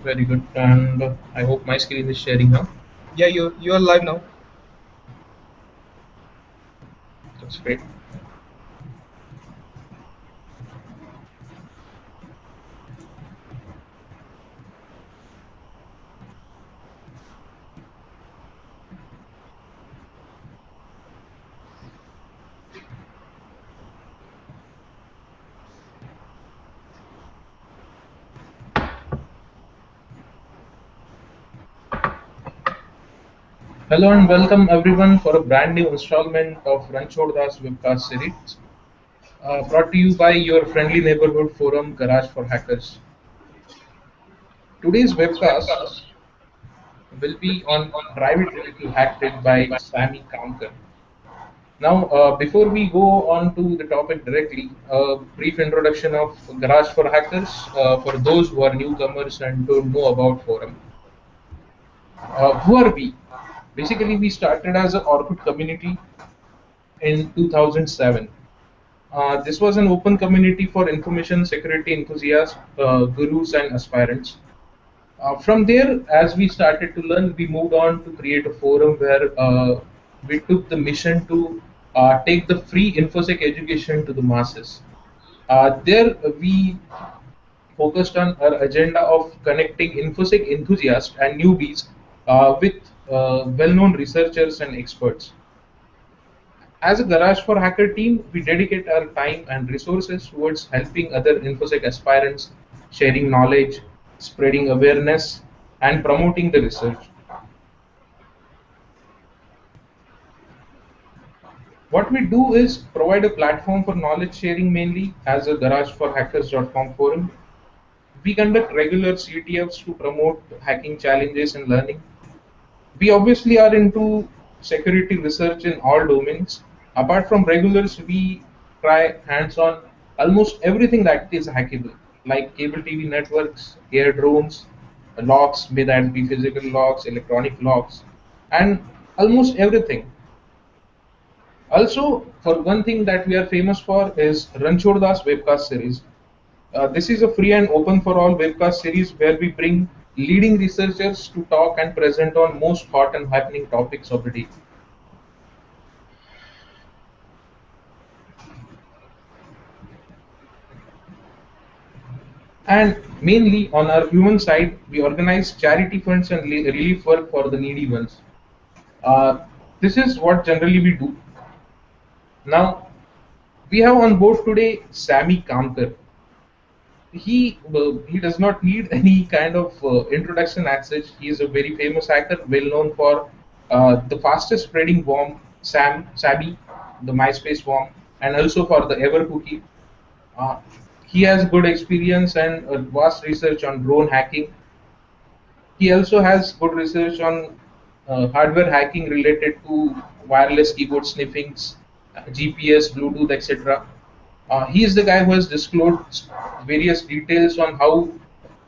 Very good. And I hope my screen is sharing now. Yeah, you're live now. That's great. Hello and welcome everyone for a brand new installment of Rancho Webcast series, brought to you by your friendly neighborhood forum, Garage for Hackers. Today's webcast will be on private vehicle hack tip by Samy Kamkar. Now, before we go on to the topic directly, a brief introduction of Garage for Hackers for those who are newcomers and don't know about forum. Who are we? Basically, we started as an Orkut community in 2007. This was an open community for information security enthusiasts, gurus, and aspirants. From there, as we started to learn, we moved on to create a forum where we took the mission to take the free infosec education to the masses. There, we focused on our agenda of connecting infosec enthusiasts and newbies with well-known researchers and experts. As a Garage for Hacker team, we dedicate our time and resources towards helping other InfoSec aspirants, sharing knowledge, spreading awareness, and promoting the research. What we do is provide a platform for knowledge sharing mainly as a garageforhackers.com forum. We conduct regular CTFs to promote hacking challenges and learning. We obviously are into security research in all domains. Apart from regulars, we try hands-on almost everything that is hackable, like cable TV networks, air drones, locks, may that be physical locks, electronic locks, and almost everything. Also, for one thing that we are famous for is Ranchod's webcast series. This is a free and open for all webcast series where we bring leading researchers to talk and present on most hot and happening topics of the day. And mainly on our human side, we organize charity funds and relief work for the needy ones. Uh, this is what generally we do. Now, we have on board today Samy Kamkar. He does not need any kind of introduction as such. He is a very famous hacker, well known for the fastest spreading worm, Samy, the MySpace worm, and also for the Evercookie. Uh, he has good experience and vast research on drone hacking. He also has good research on hardware hacking related to wireless keyboard sniffings, GPS, Bluetooth, etc. He is the guy who has disclosed various details on how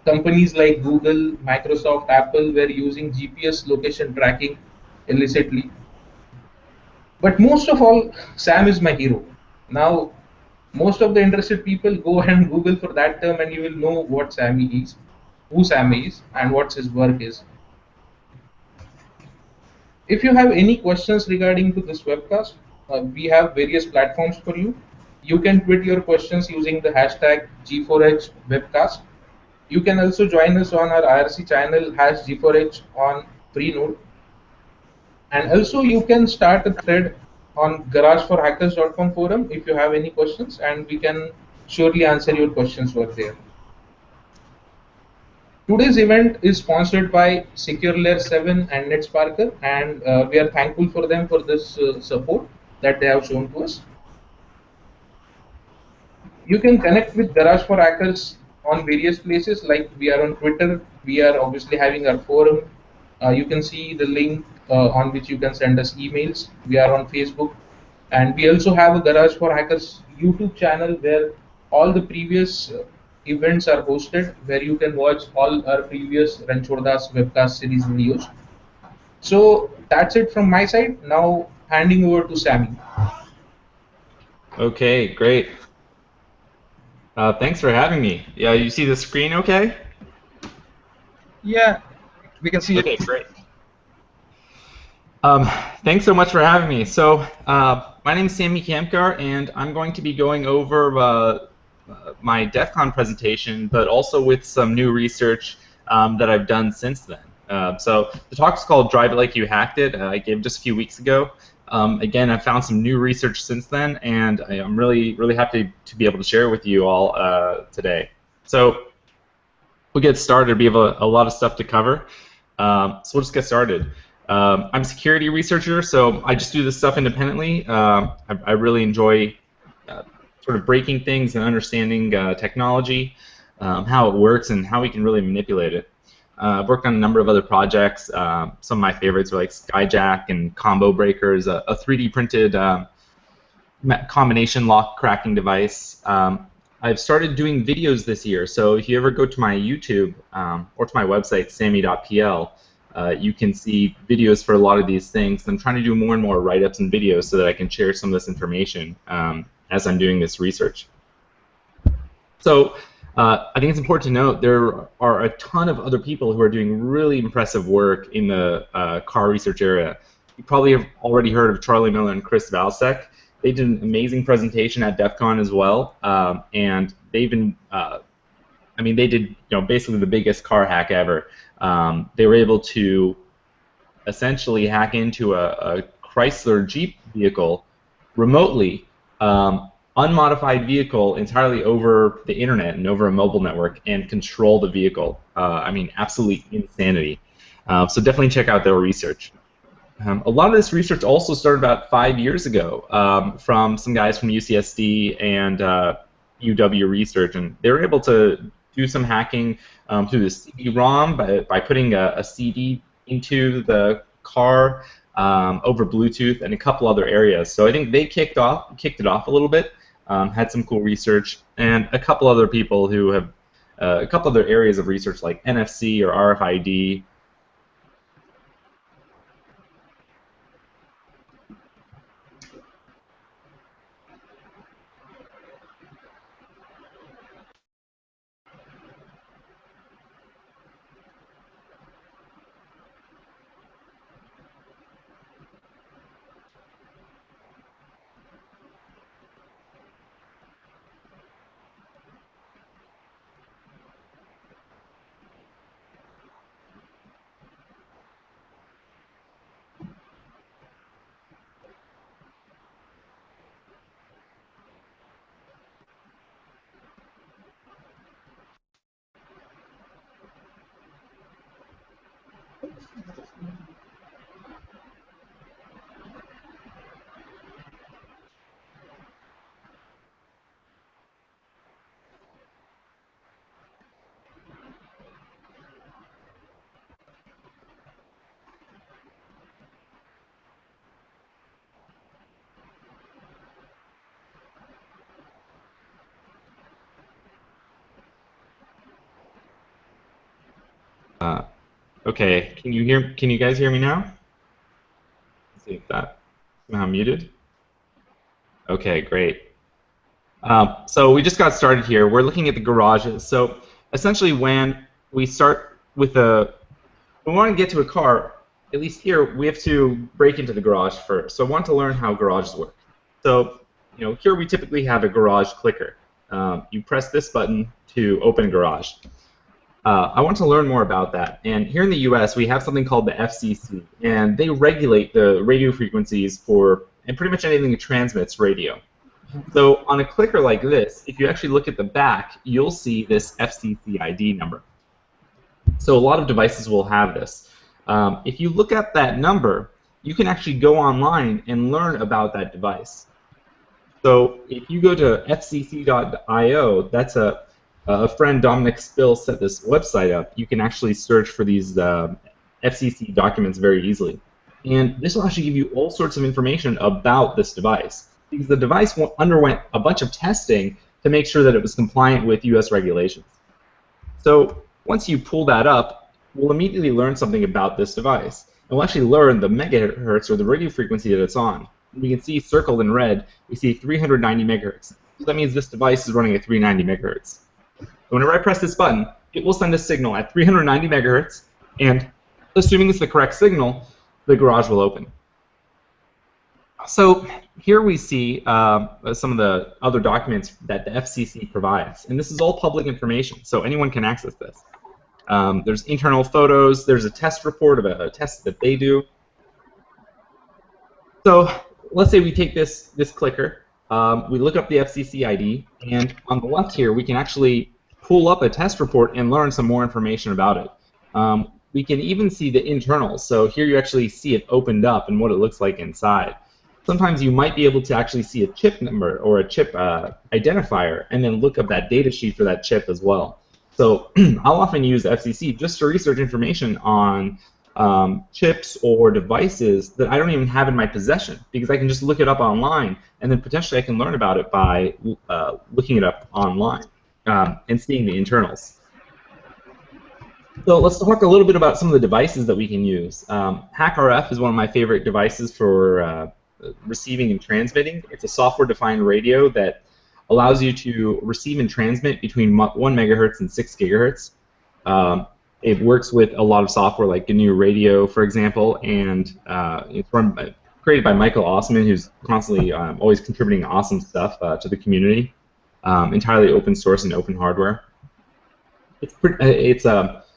companies like Google, Microsoft, Apple were using GPS location tracking illicitly. But most of all, Sam is my hero. Now, most of the interested people go and Google for that term, and you will know what Sammy is, who Sammy is, and what his work is. If you have any questions regarding to this webcast, we have various platforms for you. You can tweet your questions using the hashtag G4H webcast. You can also join us on our IRC channel hash G4H on Freenode. And also you can start a thread on garageforhackers.com forum if you have any questions, and we can surely answer your questions over there. Today's event is sponsored by Secure Layer 7 and NetSparker, and we are thankful for them for this support that they have shown to us. You can connect with Garage for Hackers on various places, like we are on Twitter, we are obviously having our forum. You can see the link on which you can send us emails. We are on Facebook, and we also have a Garage for Hackers YouTube channel where all the previous events are hosted, where you can watch all our previous Ranchodas webcast series videos. So that's it from my side. Now handing over to Sammy. Okay, great. Thanks for having me. Yeah, you see the screen okay? Yeah, we can see it. Okay, great. Um, Thanks so much for having me. So, my name is Samy Kamkar, and I'm going to be going over my DEF CON presentation, but also with some new research that I've done since then. So, the talk's called Drive It Like You Hacked It. I gave it just a few weeks ago. Again, I've found some new research since then, and I'm really, really happy to be able to share it with you all today. So, we'll get started. We have a lot of stuff to cover. So we'll just get started. I'm a security researcher, so I just do this stuff independently. I really enjoy sort of breaking things and understanding technology, how it works, and how we can really manipulate it. I've worked on a number of other projects. Some of my favorites are like SkyJack and Combo Breakers, a 3D printed combination lock cracking device. I've started doing videos this year, so if you ever go to my YouTube or to my website, samy.pl, you can see videos for a lot of these things. I'm trying to do more and more write-ups and videos so that I can share some of this information as I'm doing this research. So I think it's important to note there are a ton of other people who are doing really impressive work in the car research area. You probably have already heard of Charlie Miller and Chris Valsek. They did an amazing presentation at DEF CON as well, and they've been, I mean, they did basically the biggest car hack ever. They were able to essentially hack into a Chrysler Jeep vehicle remotely, unmodified vehicle entirely over the internet and over a mobile network, and control the vehicle. I mean, absolute insanity. So definitely check out their research. A lot of this research also started about 5 years ago from some guys from UCSD and UW Research, and they were able to do some hacking through the CD-ROM by putting a CD into the car over Bluetooth and a couple other areas. So I think they kicked it off a little bit, had some cool research, and a couple other people who have a couple other areas of research like NFC or RFID. Okay, can you guys hear me now? Let's see if that somehow muted. Okay, great. So we just got started here. We're looking at the garages. So essentially, when we start with when we want to get to a car, at least here, we have to break into the garage first. So I want to learn how garages work. So here we typically have a garage clicker. You press this button to open a garage. I want to learn more about that. And here in the U.S., we have something called the FCC, and they regulate the radio frequencies for and pretty much anything that transmits radio. So on a clicker like this, if you actually look at the back, you'll see this FCC ID number. So a lot of devices will have this. If you look at that number, you can actually go online and learn about that device. So if you go to fcc.io, that's a friend, Dominic Spill, set this website up. You can actually search for these FCC documents very easily. And this will actually give you all sorts of information about this device, because the device underwent a bunch of testing to make sure that it was compliant with US regulations. So once you pull that up, we'll immediately learn something about this device. And we'll actually learn the megahertz, or the radio frequency that it's on. We can see circled in red, we see 390 megahertz. So that means this device is running at 390 megahertz. So whenever I press this button, it will send a signal at 390 megahertz, and assuming it's the correct signal, the garage will open. So here we see some of the other documents that the FCC provides, and this is all public information, so anyone can access this. There's internal photos, there's a test report of a test that they do. So let's say we take this clicker, we look up the FCC ID, and on the left here we can actually pull up a test report and learn some more information about it. We can even see the internals, so here you actually see it opened up and what it looks like inside. Sometimes you might be able to actually see a chip number or a chip identifier and then look up that data sheet for that chip as well. So I'll often use FCC just to research information on chips or devices that I don't even have in my possession, because I can just look it up online, and then potentially I can learn about it by looking it up online and seeing the internals. So let's talk a little bit about some of the devices that we can use. HackRF is one of my favorite devices for receiving and transmitting. It's a software-defined radio that allows you to receive and transmit between 1 megahertz and 6 gigahertz. It works with a lot of software like GNU Radio, for example, and it's created by Michael Osman, who's constantly always contributing awesome stuff to the community. Entirely open source and open hardware.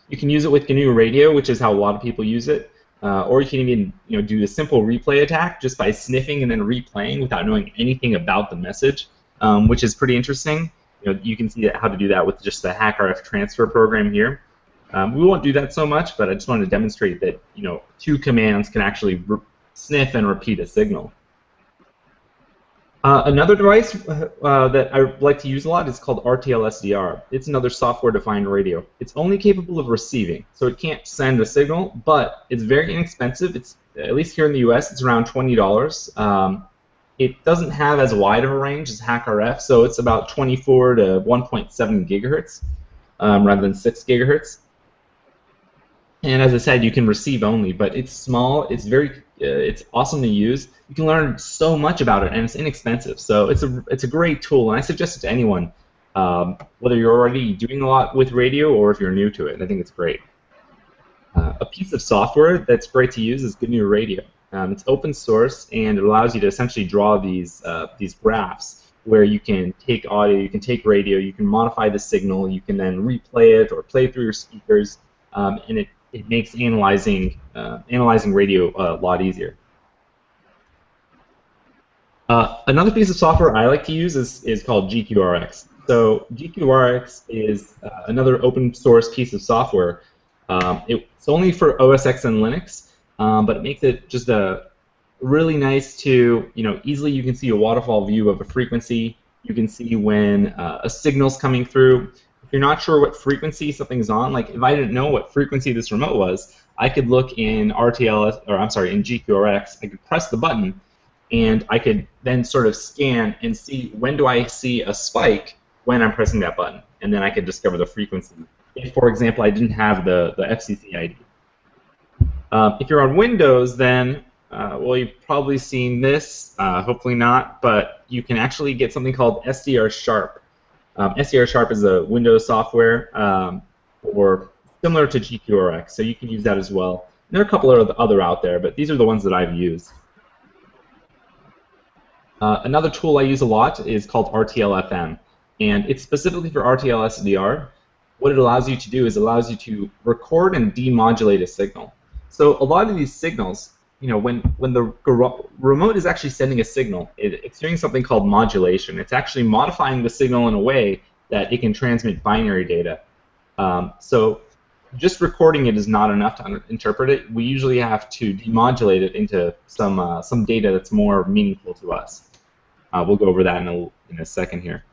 You can use it with GNU Radio, which is how a lot of people use it. Or you can even do a simple replay attack just by sniffing and then replaying without knowing anything about the message, which is pretty interesting. You can see how to do that with just the HackRF transfer program here. We won't do that so much, but I just wanted to demonstrate that 2 commands can actually sniff and repeat a signal. Another device that I like to use a lot is called RTL-SDR. It's another software-defined radio. It's only capable of receiving, so it can't send a signal, but it's very inexpensive. It's, at least here in the US, it's around $20. It doesn't have as wide of a range as HackRF, so it's about 24 to 1.7 gigahertz rather than 6 gigahertz. And as I said, you can receive only, but it's small. It's awesome to use. You can learn so much about it, and it's inexpensive. So it's a great tool, and I suggest it to anyone, whether you're already doing a lot with radio or if you're new to it. I think it's great. A piece of software that's great to use is GNU Radio. It's open source, and it allows you to essentially draw these graphs where you can take audio, you can take radio, you can modify the signal, you can then replay it or play through your speakers, and it makes analyzing radio a lot easier. Another piece of software I like to use is called GQRX. So GQRX is another open source piece of software. It's only for OS X and Linux, but it makes it just really nice to, easily you can see a waterfall view of a frequency. You can see when a signal's coming through. If you're not sure what frequency something's on, like if I didn't know what frequency this remote was, I could look in in GQRX, I could press the button, and I could then sort of scan and see when do I see a spike when I'm pressing that button, and then I could discover the frequency. If, for example, I didn't have the FCC ID. If you're on Windows, then, well, you've probably seen this, hopefully not, but you can actually get something called SDR Sharp. SDR Sharp is a Windows software, or similar to GQRX, so you can use that as well. And there are a couple of other out there, but these are the ones that I've used. Another tool I use a lot is called RTL-FM, and it's specifically for RTL-SDR. What it allows you to do is it allows you to record and demodulate a signal. So a lot of these signals, when the remote is actually sending a signal, it's doing something called modulation. It's actually modifying the signal in a way that it can transmit binary data. So just recording it is not enough to interpret it. We usually have to demodulate it into some data that's more meaningful to us. We'll go over that in a second here.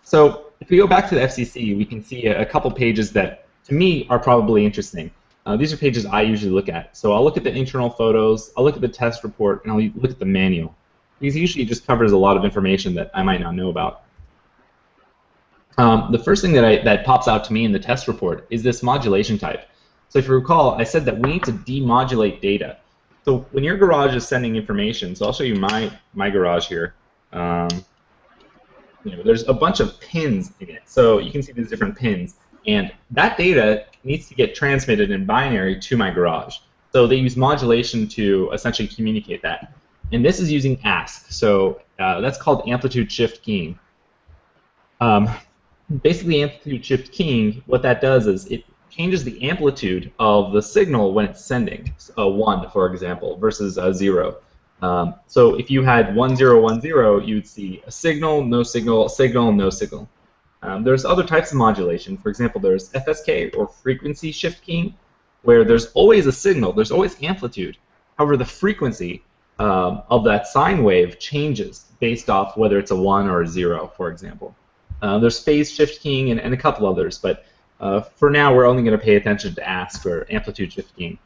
So if we go back to the FCC, we can see a couple pages that, to me, are probably interesting. These are pages I usually look at. So I'll look at the internal photos, I'll look at the test report, and I'll look at the manual. Because usually it just covers a lot of information that I might not know about. The first thing that pops out to me in the test report is this modulation type. So if you recall, I said that we need to demodulate data. So when your garage is sending information, so I'll show you my garage here. There's a bunch of pins in it. So you can see these different pins. And that data needs to get transmitted in binary to my garage. So they use modulation to essentially communicate that. And this is using ASK. So that's called amplitude shift keying. Basically, amplitude shift keying, what that does is it changes the amplitude of the signal when it's sending, a 1, for example, versus a 0. So if you had 1, 0, 1, 0, you'd see a signal, no signal, a signal, no signal. There's other types of modulation. For example, there's FSK, or frequency shift keying, where there's always a signal, there's always amplitude. However, the frequency of that sine wave changes based off whether it's a 1 or a 0, for example. There's phase shift keying and a couple others, but for now we're only going to pay attention to ASK, or amplitude shift keying.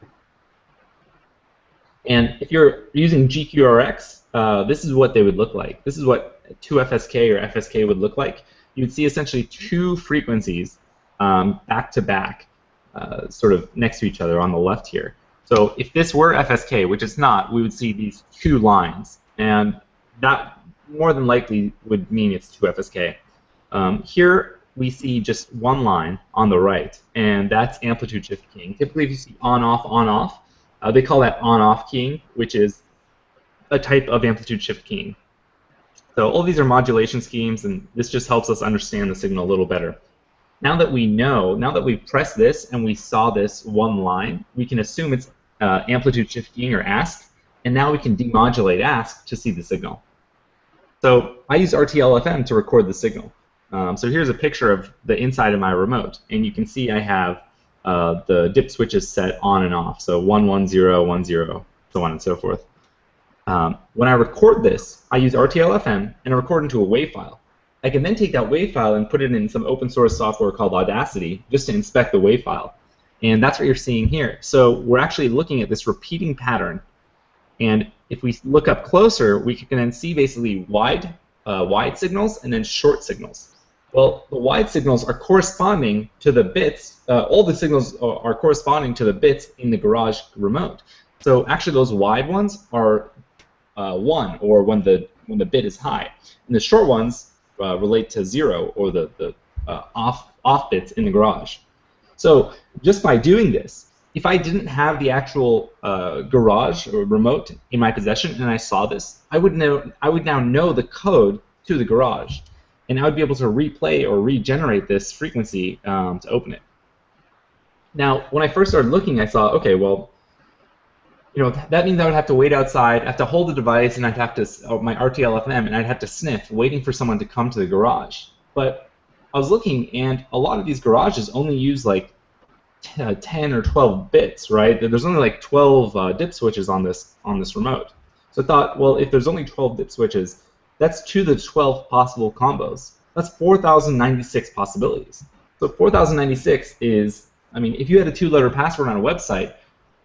And if you're using GQRX, this is what they would look like. This is what 2FSK or FSK would look like. You'd see essentially two frequencies back to back, sort of next to each other on the left here. So if this were FSK, which it's not, we would see these two lines, and that more than likely would mean it's 2FSK. Here we see just one line on the right, and that's amplitude shift keying. Typically, if you see on-off, they call that on-off keying, which is a type of amplitude shift keying. So all these are modulation schemes, and this just helps us understand the signal a little better. Now that we know, now that we've pressed this and we saw this one line, we can assume it's amplitude shift keying, or ASK, and now we can demodulate ASK to see the signal. So I use RTL-FM to record the signal. So here's a picture of the inside of my remote, and you can see I have the dip switches set on and off, so 1, 1, 0, 1, 0, so on and so forth. When I record this, I use RTL-FM and I record into a WAV file. I can then take that WAV file and put it in some open source software called Audacity just to inspect the WAV file. And that's what you're seeing here. So we're actually looking at this repeating pattern. And if we look up closer, we can then see basically wide signals and then short signals. Well, the wide signals are corresponding to the bits. All the signals are corresponding to the bits in the garage remote. So actually, those wide ones are 1, or when the bit is high, and the short ones relate to 0, or the off bits in the garage. So just by doing this, if I didn't have the actual garage or remote in my possession and I saw this, I would now know the code to the garage, and I would be able to replay or regenerate this frequency to open it. Now, when I first started looking, I saw, okay, well, that means I would have to wait outside, I have to hold the device, and I'd have to, my RTL-FM, and I'd have to sniff, waiting for someone to come to the garage. But I was looking, and a lot of these garages only use like 10 or 12 bits, right? There's only like 12 dip switches on this remote. So I thought, well, if there's only 12 dip switches, that's 2 to the 12 possible combos. That's 4,096 possibilities. So 4,096 is, I mean, if you had a 2-letter password on a website,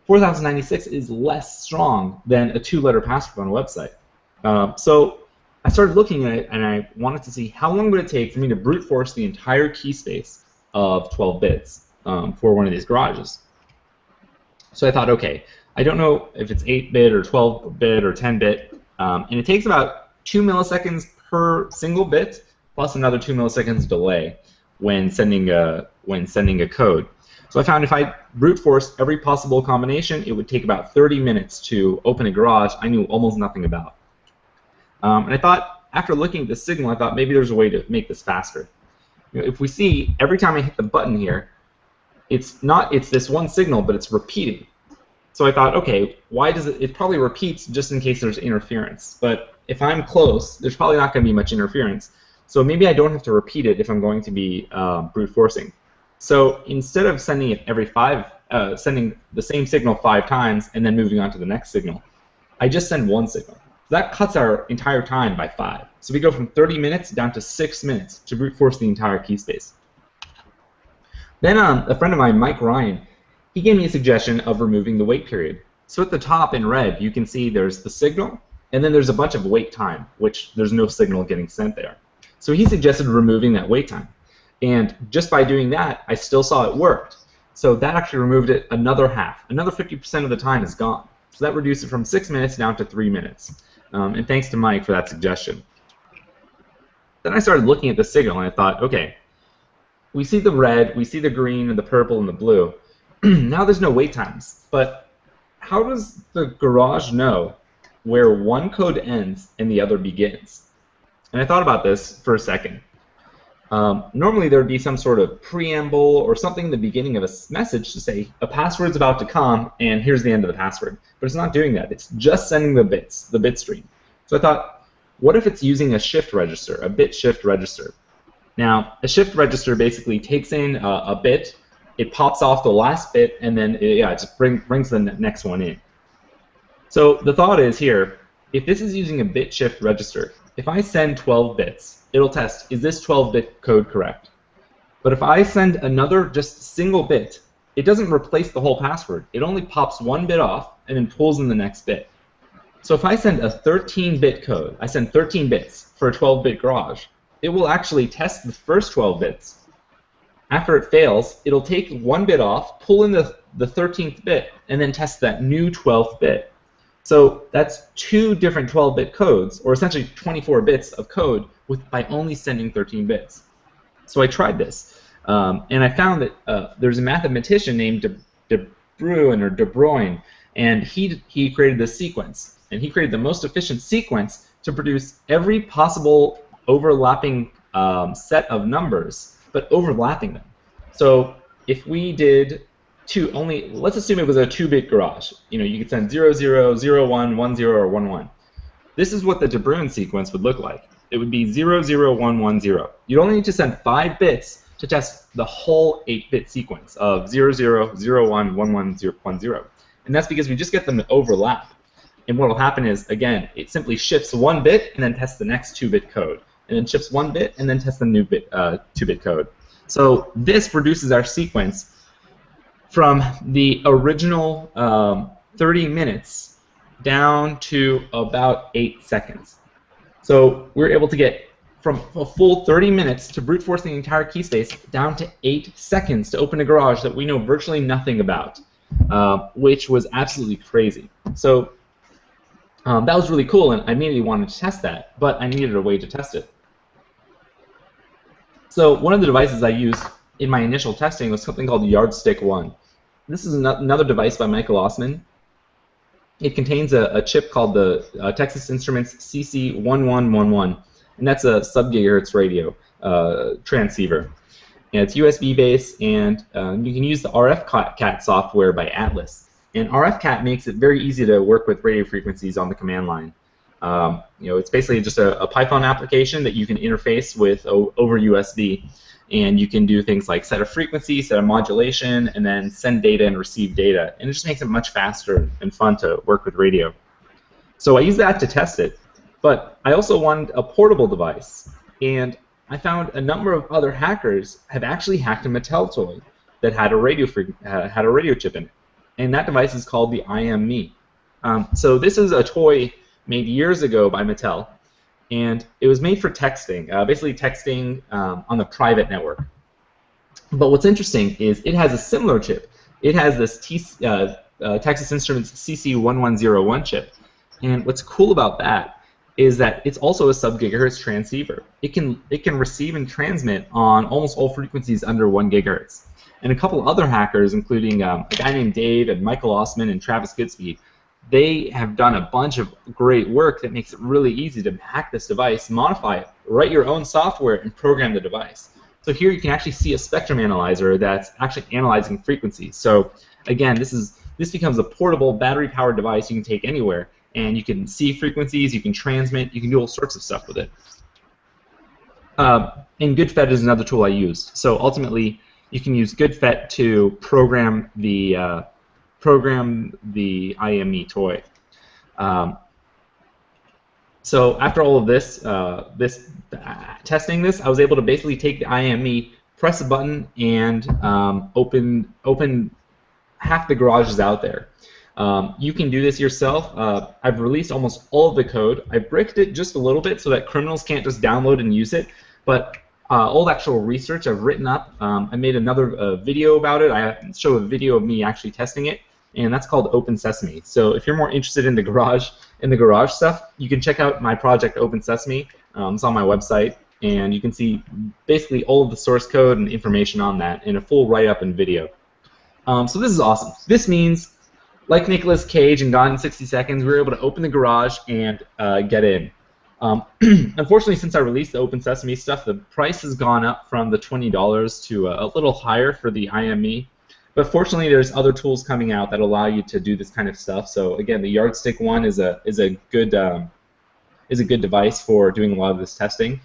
4,096 is less strong than a 2-letter password on a website. So I started looking at it, and I wanted to see how long would it take for me to brute force the entire key space of 12 bits for one of these garages. So I thought, okay, I don't know if it's 8-bit or 12-bit or 10-bit, and it takes about 2 milliseconds per single bit, plus another 2 milliseconds delay when sending a code. So I found if I brute force every possible combination, it would take about 30 minutes to open a garage I knew almost nothing about. And I thought, after looking at the signal, I thought maybe there's a way to make this faster. If we see, every time I hit the button here, it's this one signal, but it's repeating. So I thought, okay, why does it probably repeats just in case there's interference. But if I'm close, there's probably not going to be much interference. So maybe I don't have to repeat it if I'm going to be brute forcing. So instead of sending it sending the same signal 5 times and then moving on to the next signal, I just send one signal. So that cuts our entire time by 5. So we go from 30 minutes down to 6 minutes to brute force the entire key space. Then a friend of mine, Mike Ryan, he gave me a suggestion of removing the wait period. So at the top in red, you can see there's the signal, and then there's a bunch of wait time, which there's no signal getting sent there. So he suggested removing that wait time. And just by doing that, I still saw it worked. So that actually removed it another half. Another 50% of the time is gone. So that reduced it from 6 minutes down to 3 minutes. And thanks to Mike for that suggestion. Then I started looking at the signal, and I thought, okay, we see the red, we see the green, and the purple, and the blue. Now there's no wait times, but how does the garage know where one code ends and the other begins? And I thought about this for a second. Normally there would be some sort of preamble or something in the beginning of a message to say a password's about to come and here's the end of the password. But it's not doing that. It's just sending the bits, the bit stream. So I thought, what if it's using a shift register, a bit shift register? Now, a shift register basically takes in a bit, it pops off the last bit, and then it just brings the next one in. So the thought is here, if this is using a bit shift register, if I send 12 bits, it'll test, is this 12-bit code correct? But if I send another just single bit, it doesn't replace the whole password. It only pops one bit off and then pulls in the next bit. So if I send a 13-bit code, I send 13 bits for a 12-bit garage, it will actually test the first 12 bits. After it fails, it'll take one bit off, pull in the 13th bit, and then test that new 12th bit. So that's two different 12-bit codes, or essentially 24 bits of code by only sending 13 bits. So I tried this, and I found that there's a mathematician named De Bruyne, and he created this sequence. And he created the most efficient sequence to produce every possible overlapping set of numbers, but overlapping them. So if we did let's assume it was a 2-bit garage. You could send 0, 0, 0, 1, 1, 0, or 1, 1. This is what the De Bruyne sequence would look like. It would be 0, 0, 1, 1, 0. You'd only need to send 5 bits to test the whole 8-bit sequence of 0, 0, 0, 1, 1, 1, 0, 1, 0. And that's because we just get them to overlap. And what will happen is, again, it simply shifts 1 bit and then tests the next 2-bit code. And then shifts 1 bit and then tests the new 2-bit code. So this reduces our sequence from the original 30 minutes down to about 8 seconds. So we're able to get from a full 30 minutes to brute force the entire key space down to 8 seconds to open a garage that we know virtually nothing about, which was absolutely crazy. So that was really cool, and I immediately wanted to test that, but I needed a way to test it. So one of the devices I used in my initial testing was something called Yardstick 1. This is another device by Michael Osman. It contains a chip called the Texas Instruments CC1111, and that's a sub-gigahertz radio transceiver. And it's USB-based, and you can use the RFCat software by Atlas. And RFCat makes it very easy to work with radio frequencies on the command line. It's basically just a Python application that you can interface with over USB. And you can do things like set a frequency, set a modulation, and then send data and receive data. And it just makes it much faster and fun to work with radio. So I used that to test it. But I also wanted a portable device. And I found a number of other hackers have actually hacked a Mattel toy that had a radio chip in it. And that device is called the IMT. So this is a toy made years ago by Mattel. And it was made for texting, basically texting on the private network. But what's interesting is it has a similar chip. It has this Texas Instruments CC1101 chip. And what's cool about that is that it's also a sub-gigahertz transceiver. It can receive and transmit on almost all frequencies under 1 gigahertz. And a couple other hackers, including a guy named Dave and Michael Osman and Travis Goodspeed, they have done a bunch of great work that makes it really easy to hack this device, modify it, write your own software, and program the device. So here you can actually see a spectrum analyzer that's actually analyzing frequencies. So again, this becomes a portable battery-powered device you can take anywhere, and you can see frequencies, you can transmit, you can do all sorts of stuff with it. And GoodFET is another tool I used. So ultimately, you can use GoodFET to program the IME toy. So after all of this, testing this, I was able to basically take the IME, press a button, and open half the garages out there. You can do this yourself. I've released almost all of the code. I bricked it just a little bit so that criminals can't just download and use it, but all the actual research I've written up. I made another video about it. I show a video of me actually testing it, and that's called Open Sesame. So if you're more interested in the garage stuff, you can check out my project Open Sesame. It's on my website. and you can see basically all of the source code and information on that in a full write-up and video. So this is awesome. This means, like Nicolas Cage and Gone in 60 Seconds, we were able to open the garage and get in. Unfortunately, since I released the Open Sesame stuff, the price has gone up from the $20 to a little higher for the IME. But fortunately, there's other tools coming out that allow you to do this kind of stuff. So again, the Yardstick one is a good device for doing a lot of this testing.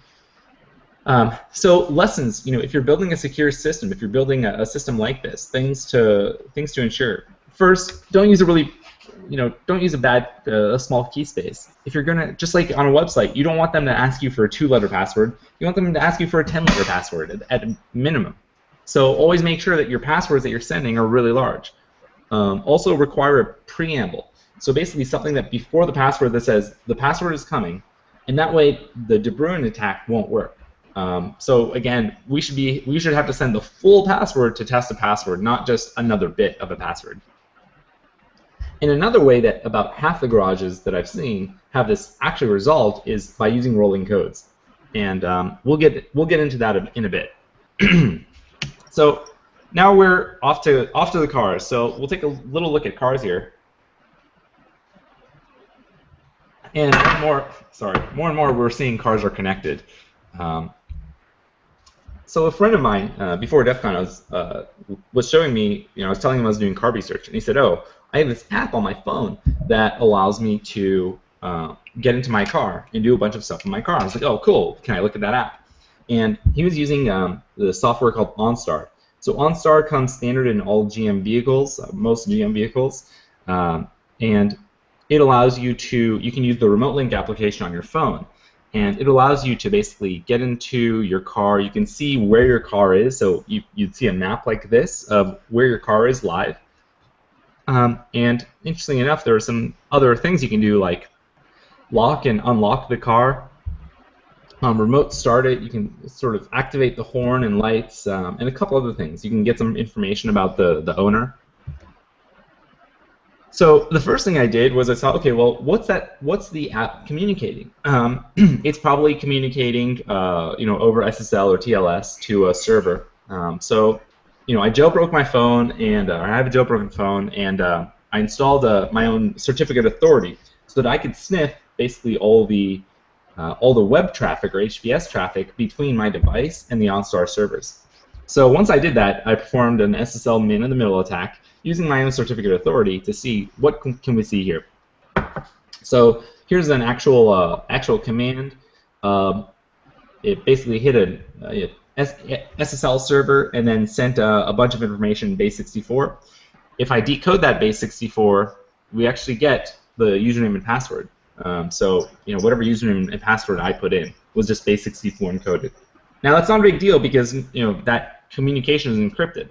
So lessons, if you're building a secure system, if you're building a system like this, things to ensure. First, don't use a small key space. If you're gonna, just like on a website, you don't want them to ask you for a 2-letter password. You want them to ask you for a 10-letter password at a minimum. So always make sure that your passwords that you're sending are really large. Also require a preamble. So basically something that before the password that says the password is coming, and that way the De Bruin attack won't work. So again, we should have to send the full password to test a password, not just another bit of a password. And another way that about half the garages that I've seen have this actually resolved is by using rolling codes, and we'll get into that in a bit. So now we're off to the cars. So we'll take a little look at cars here. And more and more we're seeing cars are connected. So a friend of mine before DEF CON was showing me, I was telling him I was doing car research, and he said, "Oh, I have this app on my phone that allows me to get into my car and do a bunch of stuff in my car." I was like, "Oh, cool! Can I look at that app?" And he was using the software called OnStar. So OnStar comes standard in all GM vehicles, most GM vehicles, and it allows you can use the remote link application on your phone, and it allows you to basically get into your car. You can see where your car is, so you'd see a map like this of where your car is live. And interestingly enough, there are some other things you can do, like lock and unlock the car. Remote start it. You can sort of activate the horn and lights, and a couple other things. You can get some information about the owner. So the first thing I did was I saw, okay, well, what's the app communicating? It's probably communicating, over SSL or TLS to a server. So, I jailbroke my phone, and I have a jailbroken phone, and I installed my own certificate authority so that I could sniff basically all the web traffic or HTTPS traffic between my device and the OnStar servers. So once I did that, I performed an SSL man-in-the-middle attack using my own certificate authority to see what can we see here. So here's an actual command. It basically hit a SSL server and then sent a bunch of information in base 64. If I decode that base 64, we actually get the username and password. So whatever username and password I put in was just base 64 encoded. Now that's not a big deal because that communication is encrypted.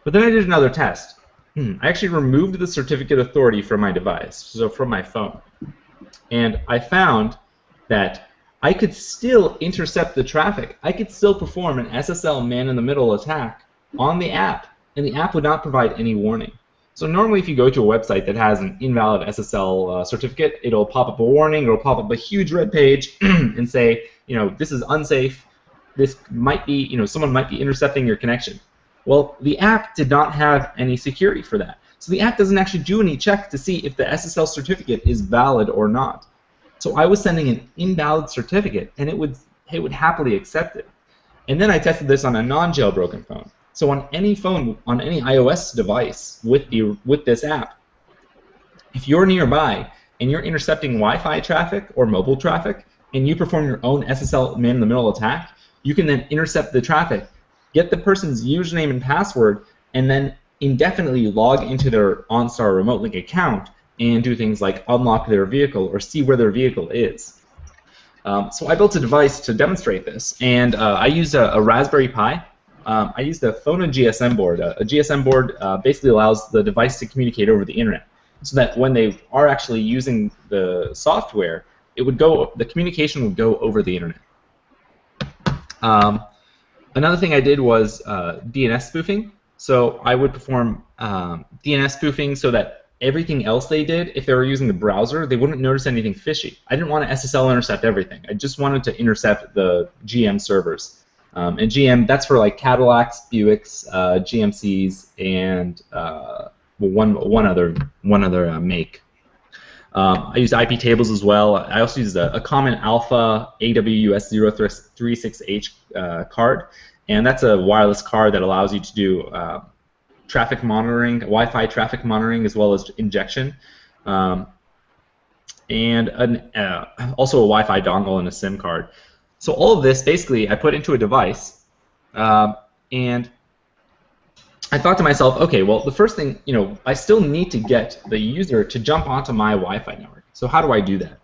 But then I did another test. I actually removed the certificate authority from my device, so from my phone, and I found that I could still intercept the traffic. I could still perform an SSL man-in-the-middle attack on the app, and the app would not provide any warning. So normally if you go to a website that has an invalid SSL certificate, it'll pop up a warning, it'll pop up a huge red page and say, this is unsafe, this might be, someone might be intercepting your connection. Well, the app did not have any security for that. So the app doesn't actually do any check to see if the SSL certificate is valid or not. So I was sending an invalid certificate, and it would happily accept it. And then I tested this on a non-jailbroken phone. So on any phone, on any iOS device with this app, if you're nearby and you're intercepting Wi-Fi traffic or mobile traffic, and you perform your own SSL man-in-the-middle attack, you can then intercept the traffic, get the person's username and password, and then indefinitely log into their OnStar remote link account and do things like unlock their vehicle or see where their vehicle is. So I built a device to demonstrate this, and I used a Raspberry Pi. I used a phone and GSM board. A GSM board basically allows the device to communicate over the internet, so that when they are actually using the software, the communication would go over the internet. Another thing I did was DNS spoofing. So I would perform DNS spoofing so that everything else they did, if they were using the browser, they wouldn't notice anything fishy. I didn't want to SSL intercept everything. I just wanted to intercept the GM servers. And GM, that's for like Cadillacs, Buicks, GMCs, and one other make. I used IP tables as well. I also used a common alpha AWS036H card, and that's a wireless card that allows you to do traffic monitoring, Wi-Fi traffic monitoring, as well as injection, and also a Wi-Fi dongle and a SIM card. So all of this, basically, I put into a device, and I thought to myself, okay, well, the first thing, I still need to get the user to jump onto my Wi-Fi network. So how do I do that?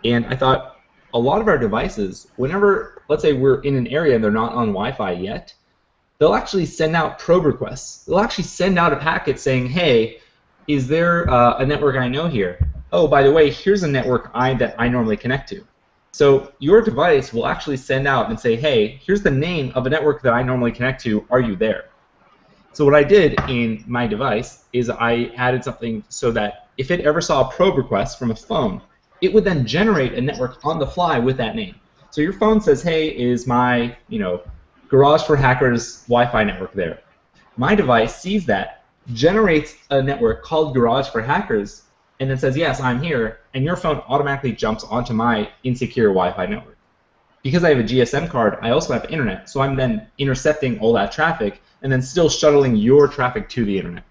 And I thought, a lot of our devices, whenever, let's say we're in an area and they're not on Wi-Fi yet, they'll actually send out probe requests. They'll actually send out a packet saying, hey, is there a network I know here? Oh, by the way, here's a network that I normally connect to. So your device will actually send out and say, hey, here's the name of a network that I normally connect to. Are you there? So what I did in my device is I added something so that if it ever saw a probe request from a phone, it would then generate a network on the fly with that name. So your phone says, hey, is my Garage for Hackers Wi-Fi network there? My device sees that, generates a network called Garage for Hackers, and then says, yes, I'm here, and your phone automatically jumps onto my insecure Wi-Fi network. Because I have a GSM card, I also have internet, so I'm then intercepting all that traffic and then still shuttling your traffic to the internet.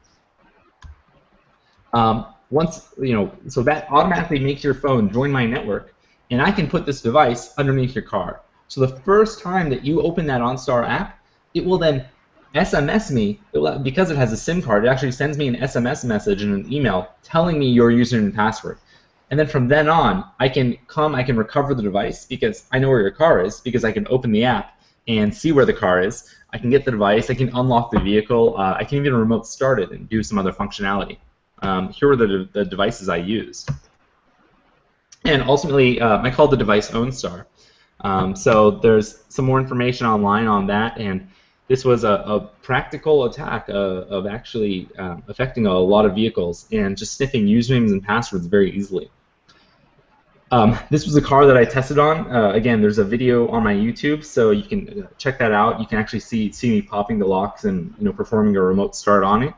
So that automatically makes your phone join my network, and I can put this device underneath your car. So the first time that you open that OnStar app, it will then SMS me, because it has a SIM card, it actually sends me an SMS message and an email telling me your username and password. And then from then on, I can recover the device because I know where your car is, because I can open the app and see where the car is. I can get the device, I can unlock the vehicle, I can even remote start it and do some other functionality. Here are the devices I used. And ultimately, I called the device OwnStar. So there's some more information online on that, and this was a practical attack of actually affecting a lot of vehicles and just sniffing usernames and passwords very easily. This was a car that I tested on. Again, there's a video on my YouTube, so you can check that out. You can actually see me popping the locks and performing a remote start on it.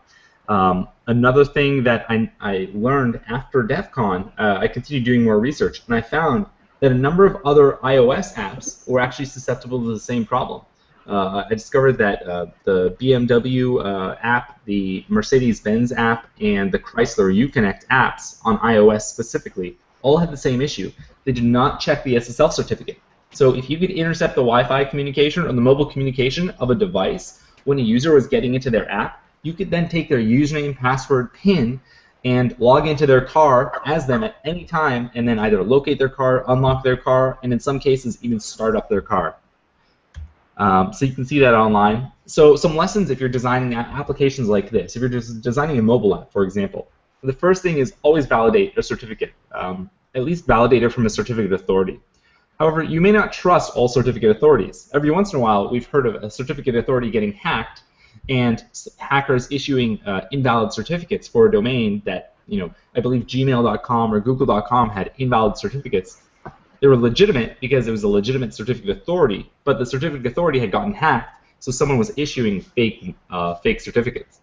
Another thing that I learned after DEF CON, I continued doing more research, and I found that a number of other iOS apps were actually susceptible to the same problem. I discovered that the BMW app, the Mercedes-Benz app, and the Chrysler Uconnect apps on iOS specifically all had the same issue. They did not check the SSL certificate. So if you could intercept the Wi-Fi communication or the mobile communication of a device when a user was getting into their app, you could then take their username, password, PIN, and log into their car as them at any time, and then either locate their car, unlock their car, and in some cases even start up their car. So you can see that online. So some lessons if you're designing applications like this. If you're just designing a mobile app, for example, the first thing is always validate a certificate. At least validate it from a certificate authority. However, you may not trust all certificate authorities. Every once in a while, we've heard of a certificate authority getting hacked and hackers issuing invalid certificates for a domain that, I believe gmail.com or google.com had invalid certificates. They were legitimate because it was a legitimate certificate authority, but the certificate authority had gotten hacked, so someone was issuing fake certificates.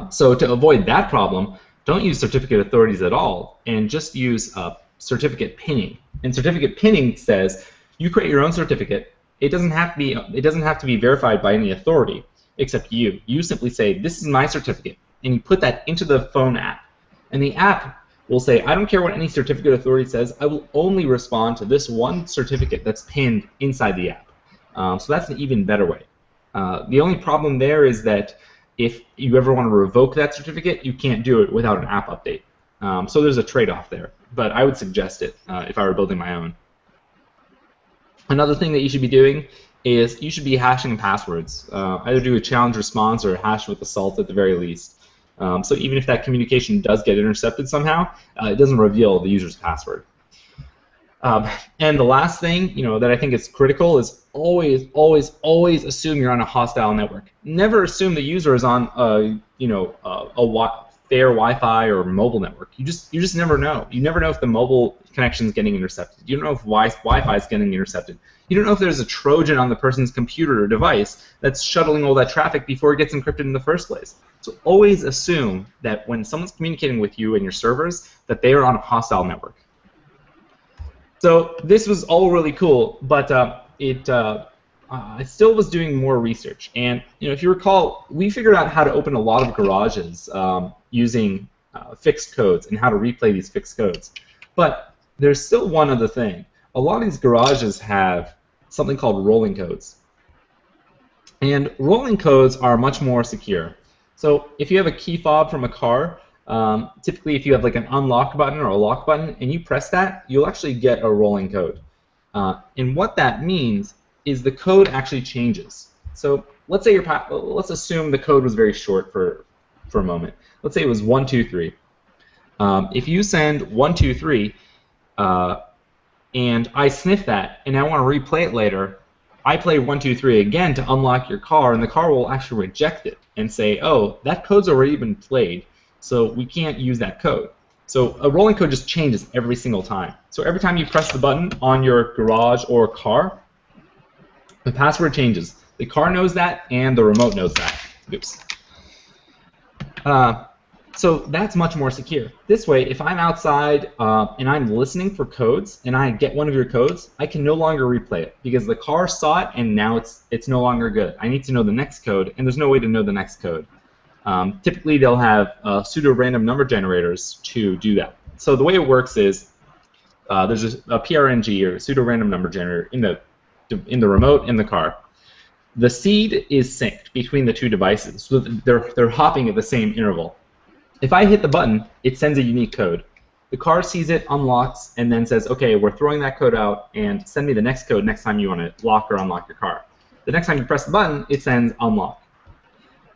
So to avoid that problem, don't use certificate authorities at all, and just use certificate pinning. And certificate pinning says you create your own certificate. It doesn't have to be verified by any authority except you. You simply say, this is my certificate, and you put that into the phone app. And the app will say, I don't care what any certificate authority says, I will only respond to this one certificate that's pinned inside the app. So that's an even better way. The only problem there is that if you ever want to revoke that certificate, you can't do it without an app update. So there's a trade-off there, but I would suggest it if I were building my own. Another thing that you should be doing is you should be hashing passwords. Either do a challenge response or hash with assault at the very least. So even if that communication does get intercepted somehow, it doesn't reveal the user's password. And the last thing, that I think is critical is always, always, always assume you're on a hostile network. Never assume the user is on fair Wi-Fi or mobile network. You just never know. You never know if the mobile connection is getting intercepted. You don't know if Wi-Fi is getting intercepted. You don't know if there's a Trojan on the person's computer or device that's shuttling all that traffic before it gets encrypted in the first place. So always assume that when someone's communicating with you and your servers, that they are on a hostile network. So this was all really cool, but I still was doing more research. And if you recall, we figured out how to open a lot of garages using fixed codes and how to replay these fixed codes. But there's still one other thing. A lot of these garages have something called rolling codes. And rolling codes are much more secure. So if you have a key fob from a car, typically if you have like an unlock button or a lock button and you press that, you'll actually get a rolling code. And what that means is the code actually changes. So let's say let's assume the code was very short for a moment. Let's say it was 1, 2, 3. If you send 1, 2, 3, and I sniff that, and I want to replay it later, I play 1, 2, 3 again to unlock your car, and the car will actually reject it and say, oh, that code's already been played, so we can't use that code. So a rolling code just changes every single time. So every time you press the button on your garage or car, the password changes. The car knows that, and the remote knows that. Oops. So that's much more secure. This way, if I'm outside and I'm listening for codes, and I get one of your codes, I can no longer replay it because the car saw it, and now it's no longer good. I need to know the next code, and there's no way to know the next code. Typically, they'll have pseudo-random number generators to do that. So the way it works is there's a PRNG, or pseudo-random number generator, in the remote in the car. The seed is synced between the two devices, so they're hopping at the same interval. If I hit the button, it sends a unique code. The car sees it, unlocks, and then says, okay, we're throwing that code out, and send me the next code next time you want to lock or unlock your car. The next time you press the button, it sends unlock.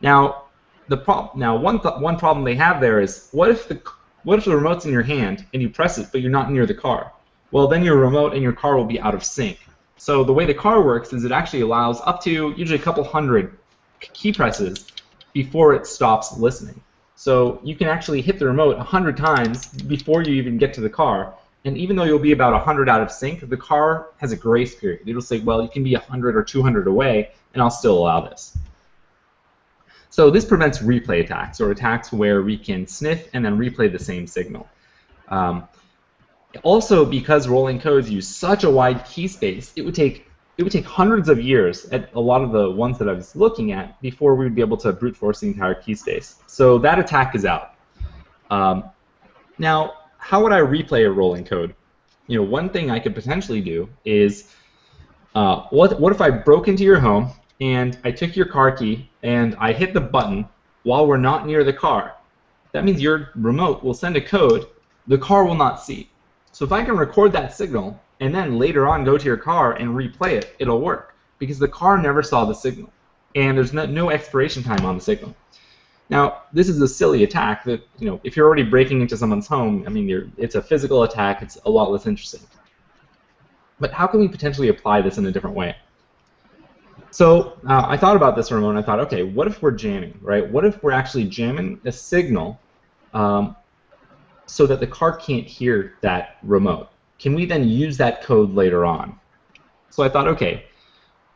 Now, one problem they have there is, what if the remote's in your hand and you press it, but you're not near the car? Well, then your remote and your car will be out of sync. So the way the car works is it actually allows up to usually a couple hundred key presses before it stops listening. So you can actually hit the remote 100 times before you even get to the car, and even though you'll be about 100 out of sync, the car has a grace period. It'll say, well, you can be 100 or 200 away, and I'll still allow this. So this prevents replay attacks, or attacks where we can sniff and then replay the same signal. Also, because rolling codes use such a wide key space, it would take hundreds of years at a lot of the ones that I was looking at before we would be able to brute force the entire key space. So that attack is out. Now, how would I replay a rolling code? One thing I could potentially do is, what if I broke into your home and I took your car key and I hit the button while we're not near the car? That means your remote will send a code the car will not see. So if I can record that signal and then later on go to your car and replay it, it'll work because the car never saw the signal, and there's no expiration time on the signal. Now, this is a silly attack that, if you're already breaking into someone's home, I mean, it's a physical attack. It's a lot less interesting. But how can we potentially apply this in a different way? So I thought about this for a moment. I thought, okay, what if we're jamming, right? What if we're actually jamming a signal so that the car can't hear that remote? Can we then use that code later on? So I thought, okay,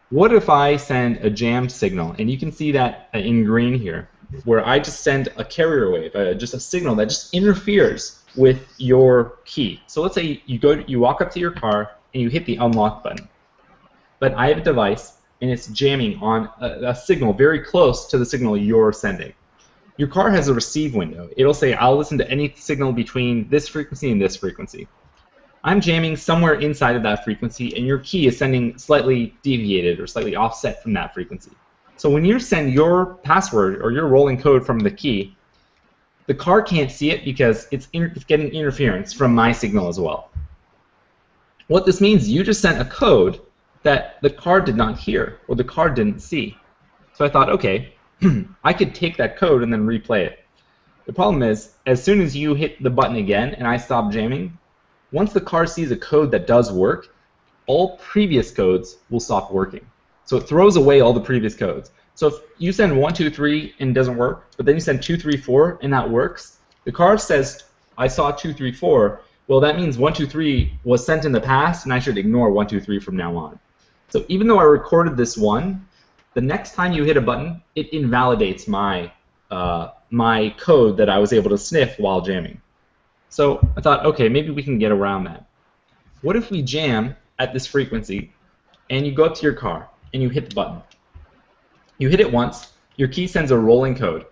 what if I send a jam signal, and you can see that in green here, where I just send a carrier wave, just a signal that just interferes with your key. So let's say you walk up to your car and you hit the unlock button, but I have a device and it's jamming on a signal very close to the signal you're sending. Your car has a receive window. It'll say, I'll listen to any signal between this frequency and this frequency. I'm jamming somewhere inside of that frequency, and your key is sending slightly deviated or slightly offset from that frequency. So when you send your password or your rolling code from the key, the car can't see it because it's getting interference from my signal as well. What this means is you just sent a code that the car did not hear or the car didn't see. So I thought, okay, I could take that code and then replay it. The problem is, as soon as you hit the button again and I stop jamming, once the car sees a code that does work, all previous codes will stop working. So it throws away all the previous codes. So if you send 1, 2, 3 and it doesn't work, but then you send 2, 3, 4 and that works, the car says, I saw 2, 3, 4. Well, that means 1, 2, 3 was sent in the past, and I should ignore 1, 2, 3 from now on. So even though I recorded this one, the next time you hit a button, it invalidates my my code that I was able to sniff while jamming. So I thought, okay, maybe we can get around that. What if we jam at this frequency, and you go up to your car, and you hit the button. You hit it once, your key sends a rolling code.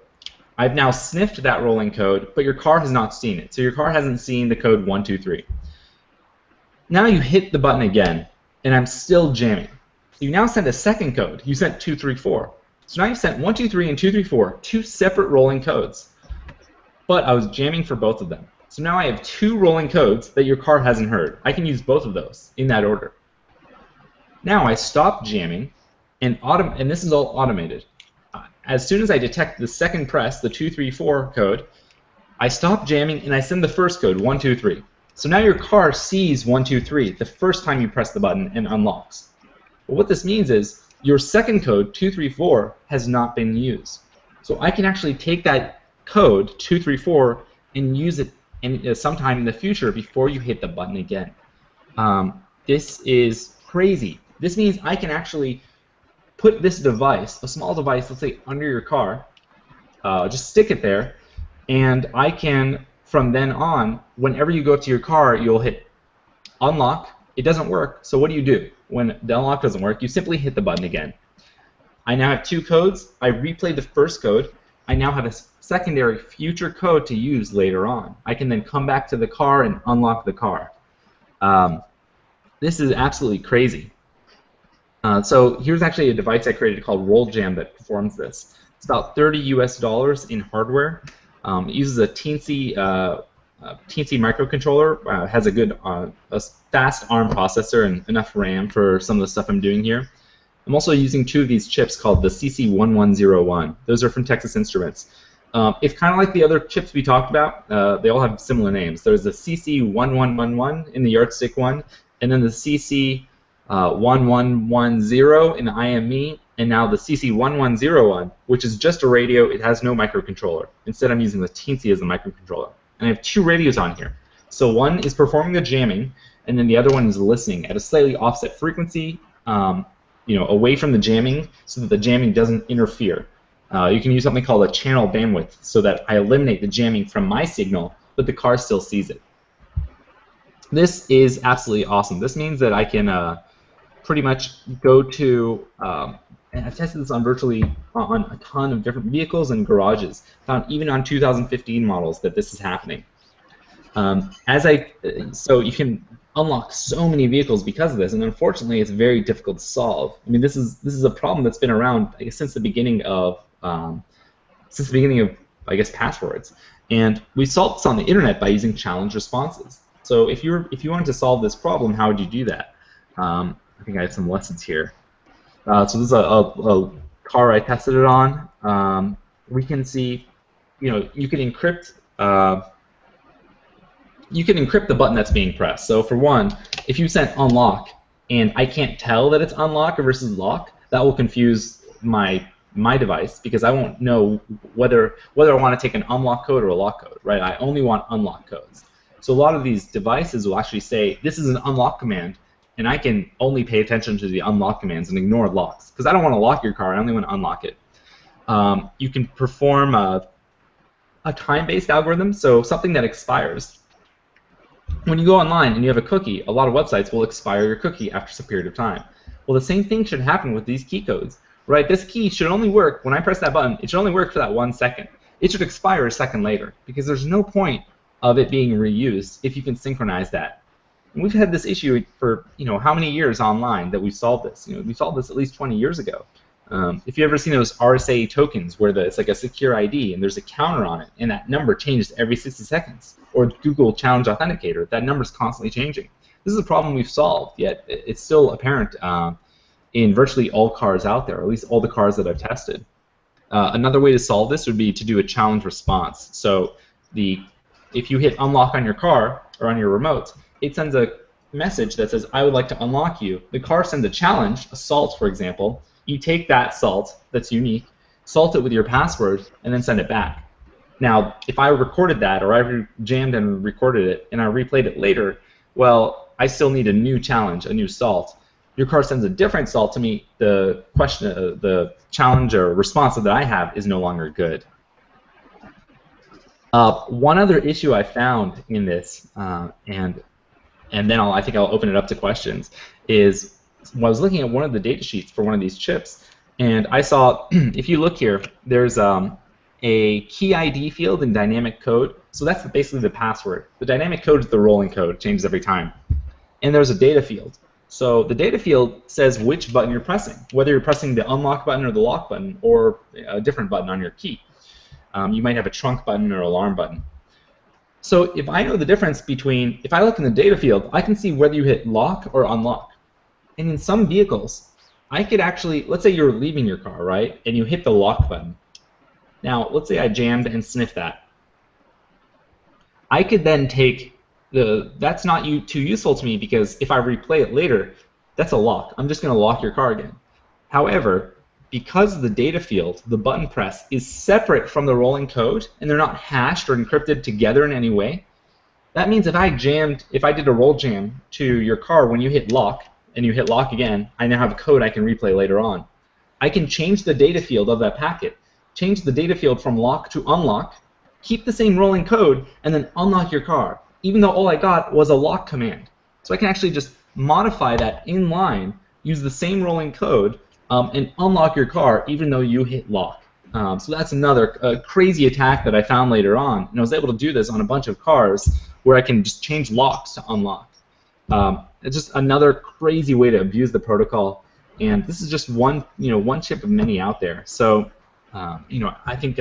I've now sniffed that rolling code, but your car has not seen it. So your car hasn't seen the code 1, 2, 3. Now you hit the button again, and I'm still jamming. So you now send a second code. You sent 2, 3, 4. So now you've sent 1, 2, 3 and 2, 3, 4, 2 separate rolling codes. But I was jamming for both of them. So now I have 2 rolling codes that your car hasn't heard. I can use both of those in that order. Now I stop jamming, and this is all automated. As soon as I detect the second press, the 2, 3, 4 code, I stop jamming and I send the first code, 1, 2, 3. So now your car sees 1, 2, 3 the first time you press the button and unlocks. But what this means is your second code, 2, 3, 4, has not been used. So I can actually take that code, 2, 3, 4, and use it sometime in the future before you hit the button again. This is crazy. This means I can actually put this device, a small device, let's say under your car, just stick it there, and I can, from then on, whenever you go to your car, you'll hit unlock. It doesn't work, so what do? When the unlock doesn't work, you simply hit the button again. I now have 2 codes. I replayed the first code. I now have a secondary future code to use later on. I can then come back to the car and unlock the car. This is absolutely crazy. So here's actually a device I created called RollJam that performs this. It's about $30 US in hardware. It uses a teensy microcontroller. Has a good, a fast ARM processor and enough RAM for some of the stuff I'm doing here. I'm also using 2 of these chips called the CC1101. Those are from Texas Instruments. It's kind of like the other chips we talked about. They all have similar names. There's the CC1111 in the yardstick one, and then the CC1110 in the IME, and now the CC1101, which is just a radio. It has no microcontroller. Instead, I'm using the teensy as the microcontroller. And I have 2 radios on here. So one is performing the jamming, and then the other one is listening at a slightly offset frequency, away from the jamming, so that the jamming doesn't interfere. You can use something called a channel bandwidth, so that I eliminate the jamming from my signal, but the car still sees it. This is absolutely awesome. This means that I can pretty much go to, and I've tested this on on a ton of different vehicles and garages. Found even on 2015 models that this is happening. So you can unlock so many vehicles because of this, and unfortunately, it's very difficult to solve. I mean, this is a problem that's been around, I guess, since the beginning of I guess, passwords. And we solved this on the internet by using challenge responses. So if you wanted to solve this problem, how would you do that? I think I have some lessons here. So this is a car I tested it on. We can see, you can encrypt. You can encrypt the button that's being pressed. So for one, if you sent unlock and I can't tell that it's unlock versus lock, that will confuse my device because I won't know whether I want to take an unlock code or a lock code, right? I only want unlock codes. So a lot of these devices will actually say this is an unlock command, and I can only pay attention to the unlock commands and ignore locks because I don't want to lock your car. I only want to unlock it. You can perform a time-based algorithm, so something that expires. When you go online and you have a cookie, a lot of websites will expire your cookie after some period of time. Well, the same thing should happen with these key codes, right? This key should only work, when I press that button, it should only work for that 1 second. It should expire a second later because there's no point of it being reused if you can synchronize that. And we've had this issue for how many years online that we've solved this. We solved this at least 20 years ago. If you've ever seen those RSA tokens where it's like a secure ID and there's a counter on it and that number changes every 60 seconds, or Google Challenge Authenticator, that number's constantly changing. This is a problem we've solved, yet it's still apparent in virtually all cars out there, or at least all the cars that I've tested. Another way to solve this would be to do a challenge response. So if you hit unlock on your car or on your remote, it sends a message that says, I would like to unlock you. The car sends a challenge, assault for example. you take that salt that's unique, salt it with your password, and then send it back. Now, if I recorded that, or I jammed and recorded it, and I replayed it later, well, I still need a new challenge, a new salt. Your car sends a different salt to me. The question, the challenge or response that I have is no longer good. One other issue I found in this, and then I think I'll open it up to questions, is when I was looking at one of the data sheets for one of these chips, and I saw, if you look here, there's a key ID field in dynamic code. So that's basically the password. The dynamic code is the rolling code. It changes every time. And there's a data field. So the data field says which button you're pressing, whether you're pressing the unlock button or the lock button or a different button on your key. You might have a trunk button or alarm button. So if I know the difference between, if I look in the data field, I can see whether you hit lock or unlock. And in some vehicles, I could actually, let's say you're leaving your car, right, and you hit the lock button. Now, let's say I jammed and sniffed that. I could then take that's not too useful to me because if I replay it later, that's a lock. I'm just going to lock your car again. However, because the data field, the button press, is separate from the rolling code and they're not hashed or encrypted together in any way, that means if I did a roll jam to your car when you hit lock and you hit lock again, I now have a code I can replay later on. I can change the data field of that packet, change the data field from lock to unlock, keep the same rolling code, and then unlock your car, even though all I got was a lock command. So I can actually just modify that in line, use the same rolling code, and unlock your car even though you hit lock. So that's another crazy attack that I found later on, and I was able to do this on a bunch of cars where I can just change locks to unlock. It's just another crazy way to abuse the protocol, and this is just one chip of many out there. So I think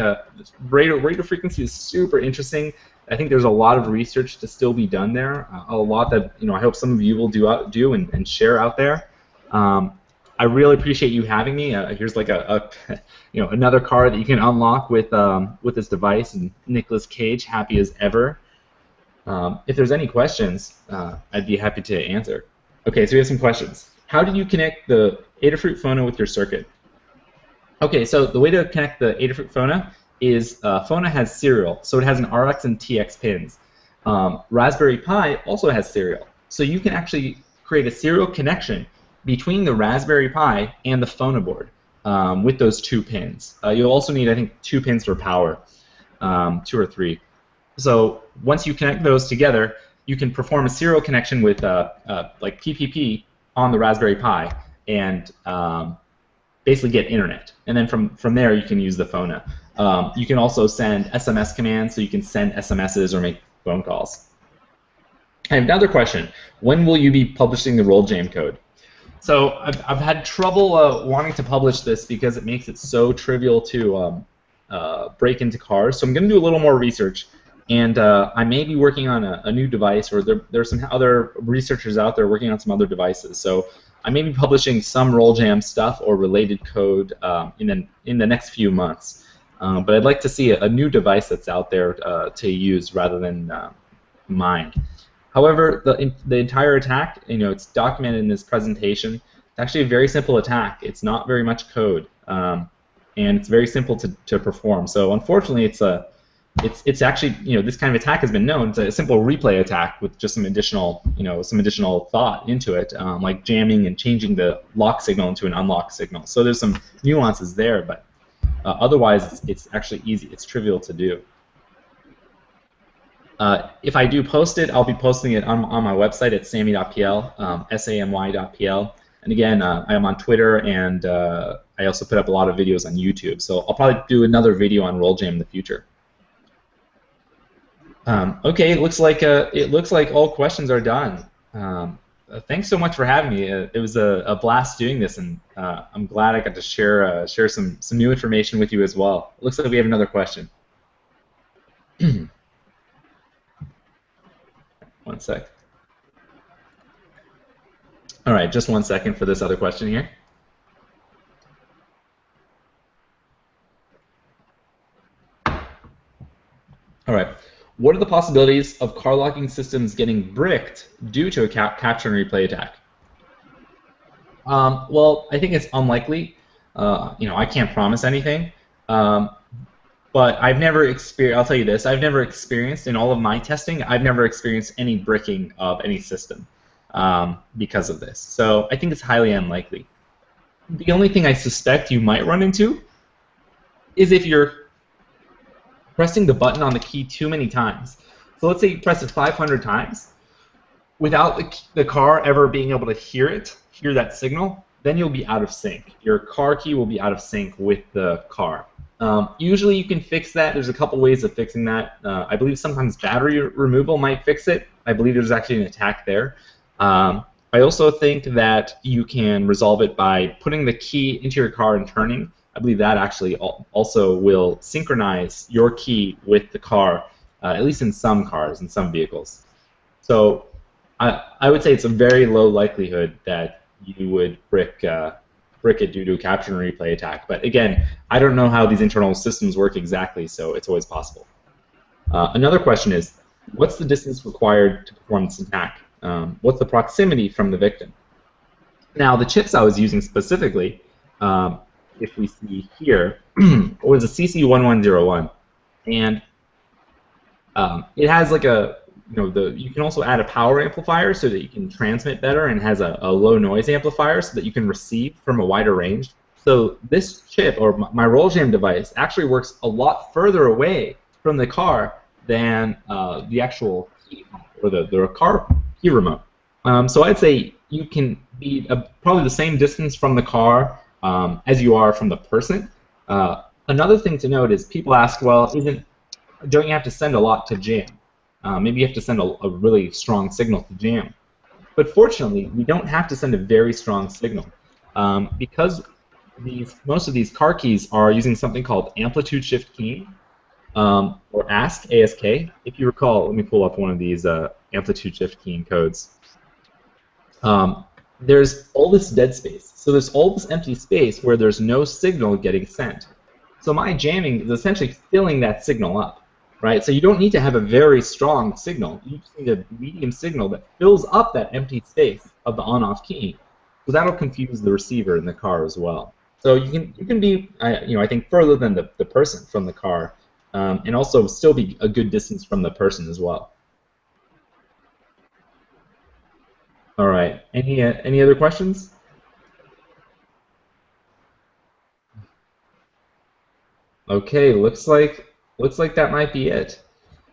radio frequency is super interesting. I think there's a lot of research to still be done there. A lot that I hope some of you will do and share out there. I really appreciate you having me. Here's like another car that you can unlock with this device, and Nicolas Cage, happy as ever. If there's any questions, I'd be happy to answer. Okay, so we have some questions. How do you connect the Adafruit Phono with your circuit? Okay, so the way to connect the Adafruit Phono is Phono has serial, so it has an RX and TX pins. Raspberry Pi also has serial, so you can actually create a serial connection between the Raspberry Pi and the Phono board with those 2 pins. You'll also need, I think, 2 pins for power, 2 or 3. So once you connect those together, you can perform a serial connection with like PPP on the Raspberry Pi and basically get internet. And then from there, you can use the Phono. You can also send SMS commands, so you can send SMSs or make phone calls. I have another question. When will you be publishing the RollJam code? So I've had trouble wanting to publish this because it makes it so trivial to break into cars. So I'm going to do a little more research, and I may be working on a new device, or there are some other researchers out there working on some other devices. So I may be publishing some RollJam stuff or related code in the next few months. But I'd like to see a new device that's out there to use rather than mine. However, the entire attack, it's documented in this presentation. It's actually a very simple attack. It's not very much code, and it's very simple to perform. So unfortunately, it's actually this kind of attack has been known. It's a simple replay attack with just some additional thought into it, like jamming and changing the lock signal into an unlock signal. So there's some nuances there, but otherwise it's actually easy. It's trivial to do. If I do post it, I'll be posting it on my website at samy.pl, samy.pl. And again, I am on Twitter, and I also put up a lot of videos on YouTube. So I'll probably do another video on RollJam in the future. Okay, it looks like all questions are done. Thanks so much for having me. It was a blast doing this, and I'm glad I got to share some new information with you as well. It looks like we have another question. One sec. All right, just 1 second for this other question here. All right. What are the possibilities of car locking systems getting bricked due to a capture and replay attack? Well, I think it's unlikely. I can't promise anything. But I've never experienced, I'll tell you this, I've never experienced, in all of my testing, I've never experienced any bricking of any system because of this. So I think it's highly unlikely. The only thing I suspect you might run into is if you're pressing the button on the key too many times. So let's say you press it 500 times without the car ever being able to hear that signal, then you'll be out of sync. Your car key will be out of sync with the car. Usually you can fix that. There's a couple ways of fixing that. I believe sometimes battery removal might fix it. I believe there's actually an attack there. I also think that you can resolve it by putting the key into your car and turning. I believe that actually also will synchronize your key with the car, at least in some cars, in some vehicles. So I would say it's a very low likelihood that you would brick it due to a capture and replay attack. But again, I don't know how these internal systems work exactly, so it's always possible. Another question is, what's the distance required to perform this attack? What's the proximity from the victim? Now, the chips I was using specifically, if we see here, was a CC1101, and it has like a, you can also add a power amplifier so that you can transmit better, and has a low noise amplifier so that you can receive from a wider range. So this chip, or my RollJam device, actually works a lot further away from the car than the actual key, or the car key remote. So I'd say you can be probably the same distance from the car as you are from the person. Another thing to note is people ask, well, don't you have to send a lot to jam? Maybe you have to send a really strong signal to jam. But fortunately, we don't have to send a very strong signal. Because most of these car keys are using something called amplitude shift keying, or ASK. If you recall, let me pull up one of these amplitude shift keying codes. There's all this dead space. So there's all this empty space where there's no signal getting sent. So my jamming is essentially filling that signal up, right? So you don't need to have a very strong signal. You just need a medium signal that fills up that empty space of the on-off key. So that'll confuse the receiver in the car as well. So you can be, I think, further than the person from the car, and also still be a good distance from the person as well. All right. Any other questions? Okay. Looks like that might be it.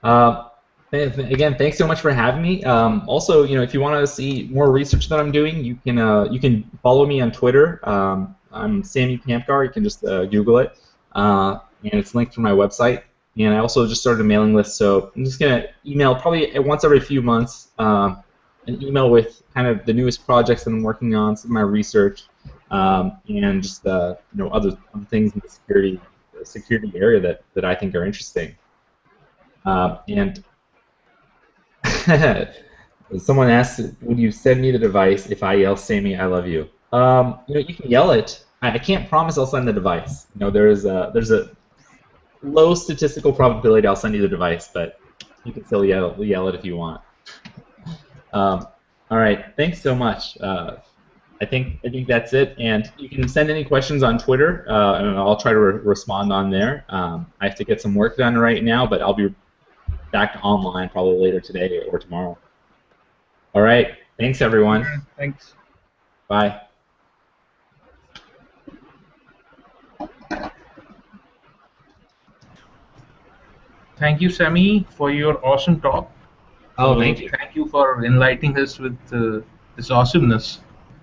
Again, thanks so much for having me. Also, if you want to see more research that I'm doing, you can follow me on Twitter. I'm Samy Kamkar. You can just Google it, and it's linked to my website. And I also just started a mailing list, so I'm just gonna email probably once every few months an email with kind of the newest projects that I'm working on, some of my research, and just other things in the security area that I think are interesting. And someone asked, would you send me the device if I yell, Samy, I love you? You can yell it. I can't promise I'll send the device. There's a low statistical probability I'll send you the device, but you can still yell it if you want. All right, thanks so much. I think that's it, and you can send any questions on Twitter, and I'll try to respond on there. I have to get some work done right now, but I'll be back online probably later today or tomorrow. All right, thanks everyone. Thanks. Bye. Thank you, Samy, for your awesome talk. Oh, thank you. Thank you for enlightening us with this awesomeness.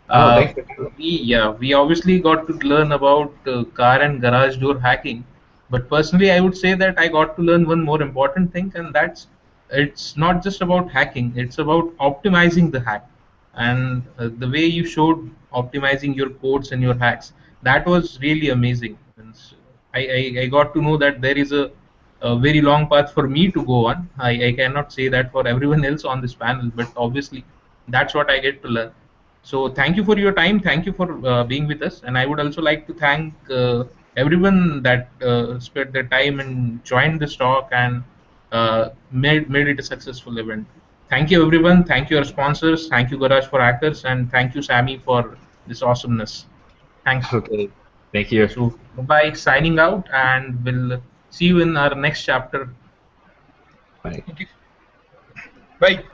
Thanks. We obviously got to learn about car and garage door hacking, but personally I would say that I got to learn one more important thing, and that's it's not just about hacking, it's about optimizing the hack. And the way you showed optimizing your codes and your hacks, that was really amazing. And I got to know that there is a very long path for me to go on. I cannot say that for everyone else on this panel, but obviously that's what I get to learn. So thank you for your time. Thank you for being with us. And I would also like to thank everyone that spent their time and joined this talk and made it a successful event. Thank you, everyone. Thank you, our sponsors. Thank you, Garage for Hackers. And thank you, Samy, for this awesomeness. Thanks. Okay. Thank you. So bye, signing out, and we'll see you in our next chapter. Bye. Thank you. Bye.